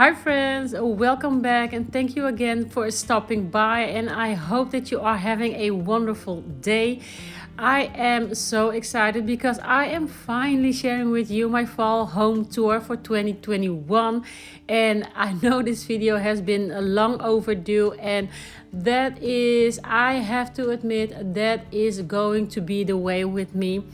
Hi friends, welcome back and thank you again for stopping by, and I hope that you are having a wonderful day. I am so excited because I am finally sharing with you my fall home tour for 2021, and I know this video has been long overdue, and that is, I have to admit, that is going to be the way with me.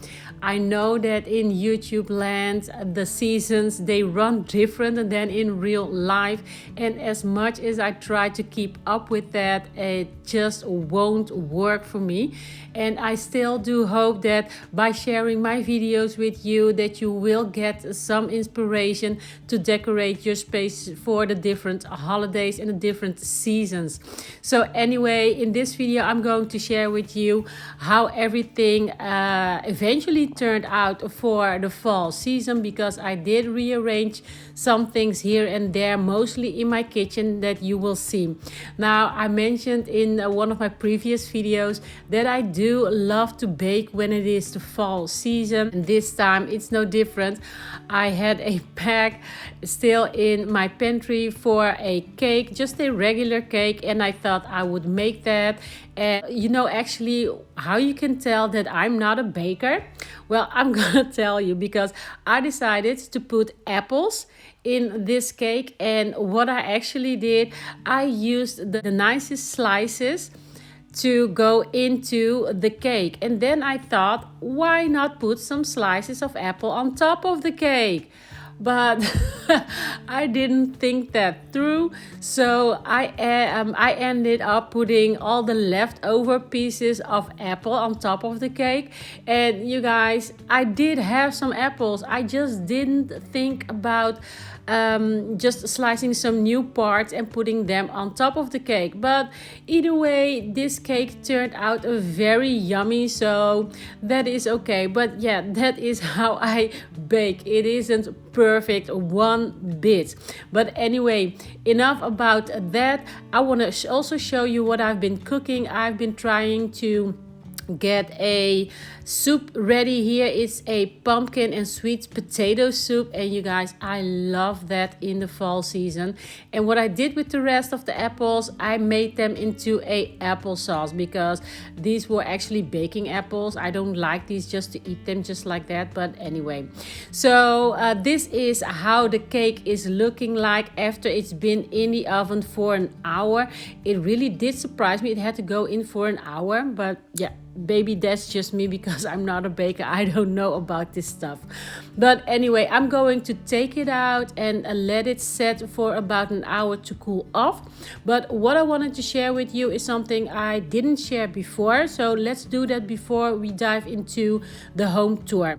I know that in YouTube land the seasons they run different than in real life, and as much as I try to keep up with that, it just won't work for me. And I still do hope that by sharing my videos with you that you will get some inspiration to decorate your space for the different holidays and the different seasons. So anyway, in this video I'm going to share with you how everything eventually turned out for the fall season, because I did rearrange some things here and there, mostly in my kitchen, that you will see. Now, I mentioned in one of my previous videos that I do love to bake when it is the fall season, and this time it's no different. I had a pack still in my pantry for a cake, just a regular cake, and I thought I would make that. And actually, how you can tell that I'm not a baker? Well, I'm gonna tell you, because I decided to put apples in this cake, and what I actually did, I used the nicest slices to go into the cake, and then I thought, why not put some slices of apple on top of the cake? But I didn't think that through, so I ended up putting all the leftover pieces of apple on top of the cake. And you guys, I did have some apples, I just didn't think about just slicing some new parts and putting them on top of the cake. But either way, this cake turned out very yummy, so that is okay. But yeah, that is how I bake. It isn't perfect one bit. But anyway, enough about that. I want to also show you what I've been cooking. I've been trying to get a soup ready here. It's a pumpkin and sweet potato soup, and you guys, I love that in the fall season. And what I did with the rest of the apples, I made them into a applesauce, because these were actually baking apples. I don't like these just to eat them just like that, but anyway. So this is how the cake is looking like after it's been in the oven for an hour. It really did surprise me, it had to go in for an hour, but yeah, baby, that's just me, because I'm not a baker. I don't know about this stuff. But anyway, I'm going to take it out and let it set for about an hour to cool off. But what I wanted to share with you is something I didn't share before, so let's do that before we dive into the home tour.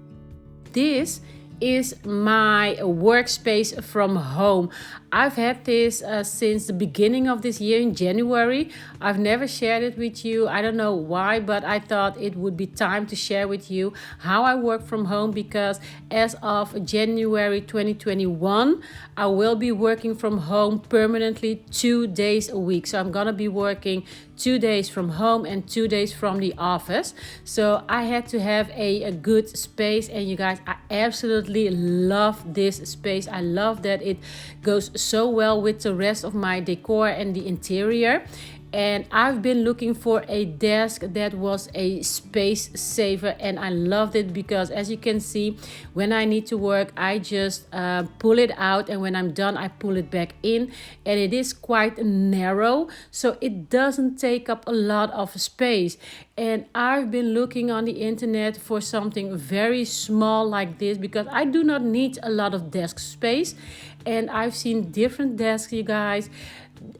This is my workspace from home. I've had this since the beginning of this year in January. I've never shared it with you. I don't know why, but I thought it would be time to share with you how I work from home, because as of January 2021, I will be working from home permanently 2 days a week. So I'm gonna be working 2 days from home and 2 days from the office. So I had to have a good space, and you guys, I absolutely love this space. I love that it goes so well with the rest of my decor and the interior. And I've been looking for a desk that was a space saver, and I loved it, because as you can see, when I need to work, I just pull it out, and when I'm done, I pull it back in. And it is quite narrow, so it doesn't take up a lot of space. And I've been looking on the internet for something very small like this, because I do not need a lot of desk space. And I've seen different desks, you guys,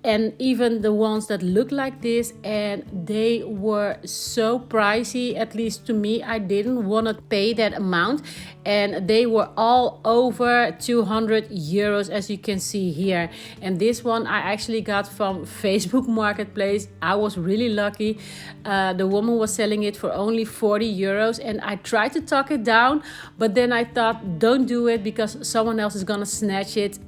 and even the ones that look like this, and they were so pricey. At least to me, I didn't want to pay that amount, and they were all over 200 euros, as you can see here. And this one I actually got from Facebook Marketplace. I was really lucky. The woman was selling it for only 40 euros, and I tried to talk it down, but then I thought, don't do it, because someone else is gonna snatch it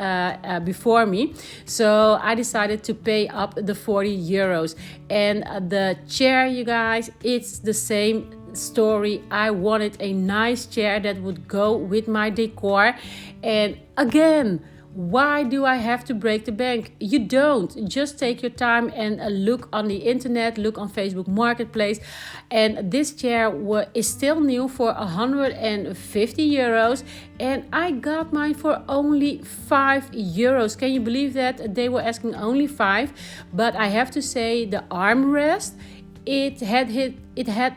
before me. So I decided to pay up the 40 euros. And the chair, you guys, it's the same story. I wanted a nice chair that would go with my decor, and again, Why do I have to break the bank? You don't. Just take your time and look on the internet, look on Facebook Marketplace. And this chair is still new for 150 euros. And I got mine for only 5 euros. Can you believe that? They were asking only 5. But I have to say the armrest, it had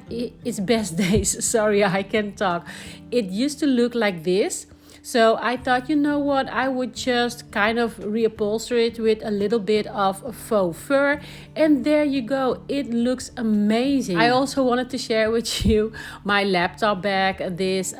its best days. Sorry, I can't talk. It used to look like this. So I thought, you know what, I would just kind of reupholster it with a little bit of faux fur. And there you go, it looks amazing. I also wanted to share with you my laptop bag, this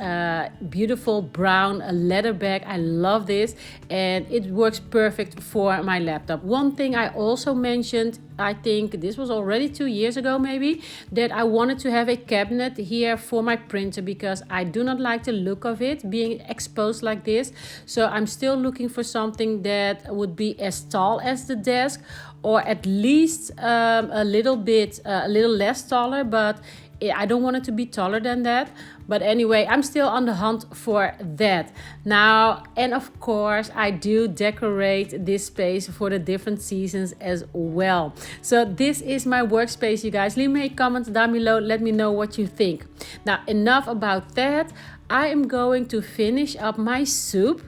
beautiful brown leather bag. I love this and it works perfect for my laptop. One thing I also mentioned, I think this was already 2 years ago maybe, that I wanted to have a cabinet here for my printer because I do not like the look of it being exposed like this. So I'm still looking for something that would be as tall as the desk, or at least a little less taller, but I don't want it to be taller than that. But anyway, I'm still on the hunt for that now. And of course, I do decorate this space for the different seasons as well. So this is my workspace, you guys. Leave me a comment down below. Let me know what you think. Now, enough about that. I am going to finish up my soup.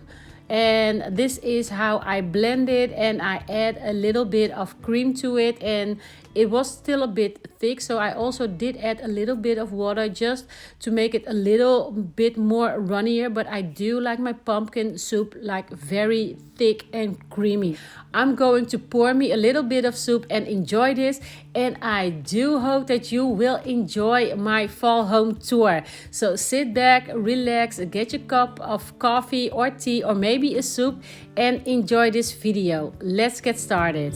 And this is how I blend it, and I add a little bit of cream to it, and it was still a bit thick, so I also did add a little bit of water just to make it a little bit more runnier. But I do like my pumpkin soup like very thick and creamy. I'm going to pour me a little bit of soup and enjoy this, and I do hope that you will enjoy my fall home tour. So sit back, relax, get your cup of coffee or tea or maybe a soup and enjoy this video. Let's get started.